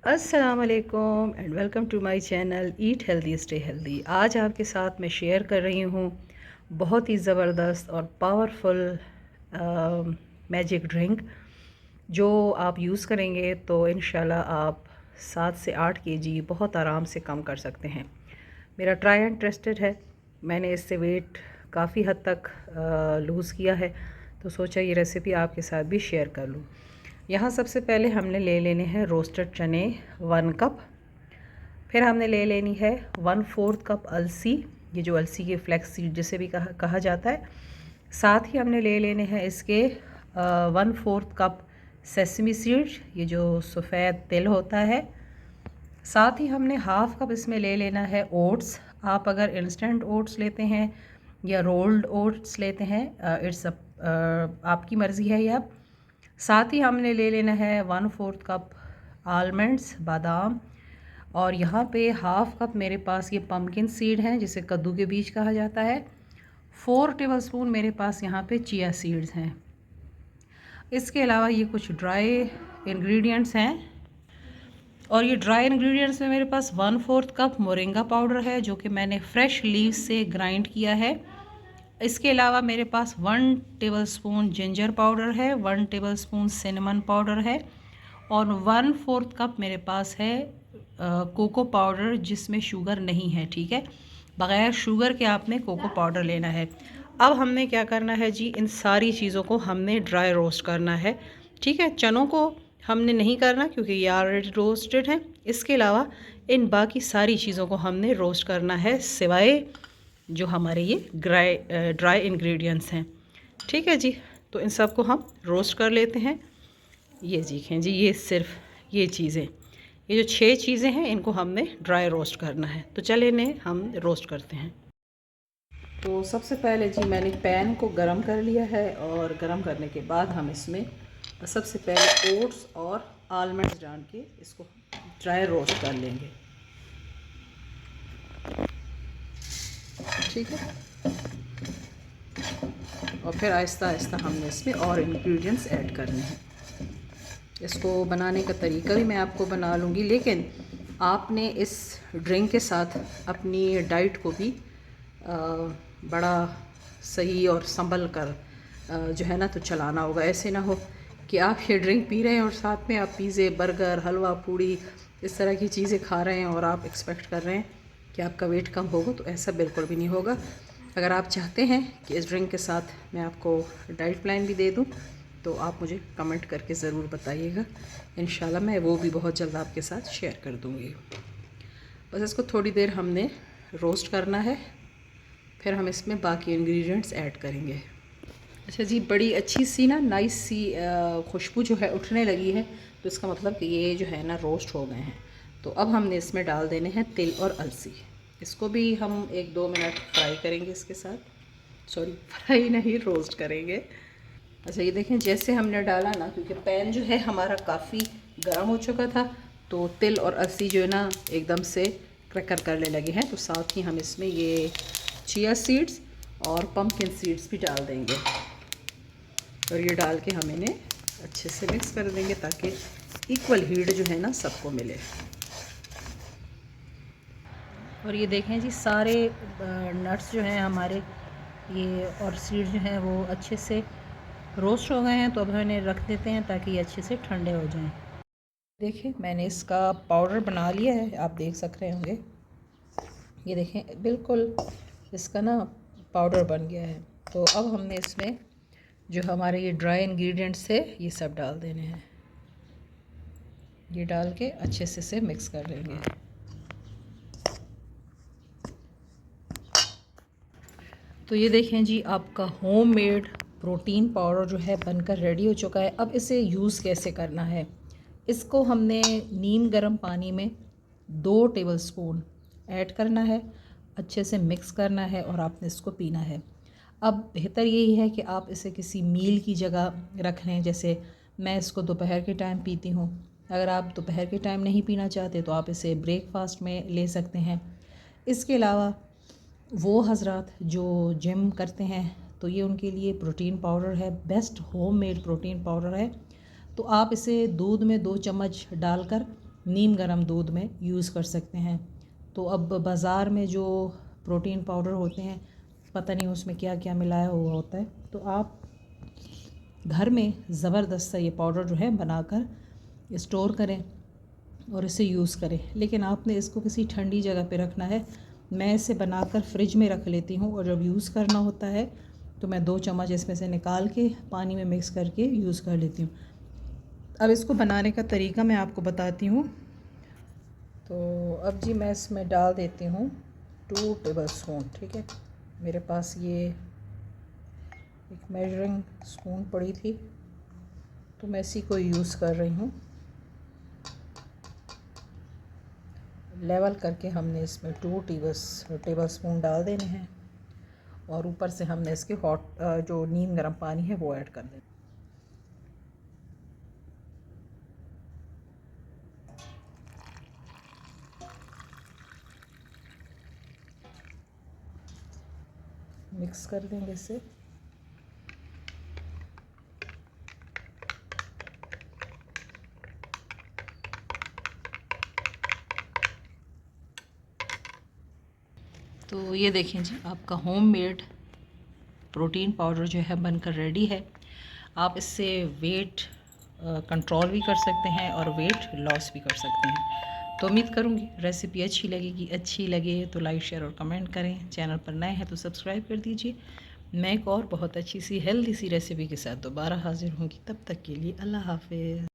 अस्सलाम वालेकुम and welcome to my channel eat healthy stay healthy. आज आपके साथ मैं शेयर कर रही हूँ बहुत ही ज़बरदस्त और पावरफुल मैजिक ड्रिंक जो आप यूज़ करेंगे तो इंशाल्लाह आप 7 से 8 केजी बहुत आराम से कम कर सकते हैं। मेरा ट्राई एंड टेस्टेड है। मैंने इससे वेट काफ़ी हद तक लूज़ किया है, तो सोचा ये रेसिपी आपके साथ भी शेयर कर लूँ। यहाँ सबसे पहले हमने ले लेने हैं रोस्टेड चने 1 कप। फिर हमने ले लेनी है 1/4 कप अलसी, ये जो अलसी के फ्लैक्स सीड जिसे भी कहा जाता है। साथ ही हमने ले लेने हैं इसके 1/4 कप सेसमी सीड, ये जो सफ़ेद तिल होता है। साथ ही हमने हाफ़ कप इसमें ले लेना है ओट्स। आप अगर इंस्टेंट ओट्स लेते हैं या रोल्ड ओट्स लेते हैं, इट्स आपकी मर्ज़ी है। या साथ ही हमने ले लेना है 1/4 कप आलमंड्स, बादाम। और यहाँ पे हाफ़ कप मेरे पास ये पम्पकिन सीड हैं जिसे कद्दू के बीज कहा जाता है। 4 टेबलस्पून मेरे पास यहाँ पे चिया सीड्स हैं। इसके अलावा ये कुछ ड्राई इंग्रेडिएंट्स हैं, और ये ड्राई इंग्रेडिएंट्स में मेरे पास 1/4 कप मोरिंगा पाउडर है जो कि मैंने फ़्रेश लीव्स से ग्राइंड किया है। इसके अलावा मेरे पास 1 टेबलस्पून जिंजर पाउडर है, 1 टेबलस्पून सिनेमन पाउडर है, और 1/4 कप मेरे पास है कोको पाउडर जिसमें शुगर नहीं है। ठीक है, बग़ैर शुगर के आपने कोको पाउडर लेना है। अब हमने क्या करना है जी, इन सारी चीज़ों को हमने ड्राई रोस्ट करना है। ठीक है, चनों को हमने नहीं करना क्योंकि ये ऑलरेडी रोस्टेड हैं। इसके अलावा इन बाकी सारी चीज़ों को हमने रोस्ट करना है, सिवाय जो हमारे ये ड्राई इंग्रेडिएंट्स हैं। ठीक है जी, तो इन सब को हम रोस्ट कर लेते हैं। ये देखें जी, ये सिर्फ ये चीज़ें, ये जो 6 चीज़ें हैं इनको हमने ड्राई रोस्ट करना है। तो चलिए इन्हें हम रोस्ट करते हैं। तो सबसे पहले जी मैंने पैन को गरम कर लिया है, और गरम करने के बाद हम इसमें सबसे पहले ओट्स और आलमंड्स डाल के इसको ड्राई रोस्ट कर लेंगे। ठीक है, और फिर आहिस्ता आहिस्ता हमने इसमें और इंग्रेडिएंट्स ऐड करने हैं। इसको बनाने का तरीका भी मैं आपको बना लूँगी, लेकिन आपने इस ड्रिंक के साथ अपनी डाइट को भी बड़ा सही और संभल कर जो है ना तो चलाना होगा। ऐसे ना हो कि आप ये ड्रिंक पी रहे हैं और साथ में आप पिज़्ज़े, बर्गर, हलवा पूड़ी इस तरह की चीज़ें खा रहे हैं और आप एक्सपेक्ट कर रहे हैं कि आपका वेट कम होगा, तो ऐसा बिल्कुल भी नहीं होगा। अगर आप चाहते हैं कि इस ड्रिंक के साथ मैं आपको डाइट प्लान भी दे दूँ तो आप मुझे कमेंट करके ज़रूर बताइएगा। इंशाल्लाह मैं वो भी बहुत जल्द आपके साथ शेयर कर दूँगी। बस इसको थोड़ी देर हमने रोस्ट करना है, फिर हम इसमें बाकी इंग्रेडिएंट्स ऐड करेंगे। अच्छा जी, बड़ी अच्छी सी ना नाइस सी खुशबू जो है उठने लगी है, तो इसका मतलब कि ये जो है ना रोस्ट हो गए हैं। तो अब हमने इसमें डाल देने हैं तिल और अलसी। इसको भी हम 1-2 मिनट फ्राई करेंगे इसके साथ। सॉरी, फ्राई नहीं, रोस्ट करेंगे। अच्छा ये देखें, जैसे हमने डाला ना, क्योंकि पैन जो है हमारा काफ़ी गर्म हो चुका था, तो तिल और अलसी जो है ना एकदम से क्रैकर करने लगे हैं। तो साथ ही हम इसमें ये चिया सीड्स और पम्पकिन सीड्स भी डाल देंगे, और ये डाल के हम इन्हें अच्छे से मिक्स कर देंगे ताकि इक्वल हीट जो है ना सबको मिले। और ये देखें जी, सारे नट्स जो हैं हमारे ये और सीड जो हैं वो अच्छे से रोस्ट हो गए हैं। तो अब हम इन्हें रख देते हैं ताकि ये अच्छे से ठंडे हो जाएं। देखिए, मैंने इसका पाउडर बना लिया है, आप देख सक रहे होंगे। ये देखें, बिल्कुल इसका ना पाउडर बन गया है। तो अब हमने इसमें जो हमारे ये ड्राई इंग्रेडिएंट्स थे ये सब डाल देने हैं। ये डाल के अच्छे से मिक्स कर लेंगे। तो ये देखें जी, आपका होममेड प्रोटीन पाउडर जो है बनकर रेडी हो चुका है। अब इसे यूज़ कैसे करना है, इसको हमने नीम गर्म पानी में 2 टेबलस्पून ऐड करना है, अच्छे से मिक्स करना है और आपने इसको पीना है। अब बेहतर यही है कि आप इसे किसी मील की जगह रख लें, जैसे मैं इसको दोपहर के टाइम पीती हूँ। अगर आप दोपहर के टाइम नहीं पीना चाहते तो आप इसे ब्रेकफास्ट में ले सकते हैं। इसके अलावा वो हज़रात जो जिम करते हैं तो ये उनके लिए प्रोटीन पाउडर है, बेस्ट होममेड प्रोटीन पाउडर है। तो आप इसे दूध में 2 चम्मच डालकर नीम गर्म दूध में यूज़ कर सकते हैं। तो अब बाज़ार में जो प्रोटीन पाउडर होते हैं पता नहीं उसमें क्या क्या मिलाया हुआ होता है, तो आप घर में ज़बरदस्त सा ये पाउडर जो है बनाकर स्टोर करें और इसे यूज़ करें। लेकिन आपने इसको किसी ठंडी जगह पे रखना है। मैं इसे बनाकर फ्रिज में रख लेती हूँ और जब यूज़ करना होता है तो मैं 2 चम्मच इसमें से निकाल के पानी में मिक्स करके यूज़ कर लेती हूँ। अब इसको बनाने का तरीका मैं आपको बताती हूँ। तो अब जी मैं इसमें डाल देती हूँ 2 टेबल स्पून। ठीक है, मेरे पास ये एक मेजरिंग स्पून पड़ी थी तो मैं इसी को यूज़ कर रही हूँ। लेवल करके हमने इसमें 2 टेबल स्पून डाल देने हैं और ऊपर से हमने इसके हॉट जो नीम गर्म पानी है वो ऐड कर देना। मिक्स कर देंगे इसे। तो ये देखें जी, आपका होममेड प्रोटीन पाउडर जो है बनकर रेडी है। आप इससे वेट कंट्रोल भी कर सकते हैं और वेट लॉस भी कर सकते हैं। तो उम्मीद करूँगी रेसिपी अच्छी लगे तो लाइक शेयर और कमेंट करें। चैनल पर नए हैं तो सब्सक्राइब कर दीजिए। मैं एक और बहुत अच्छी सी हेल्दी सी रेसिपी के साथ दोबारा हाजिर होंगी। तब तक के लिए अल्लाह हाफ़िज़।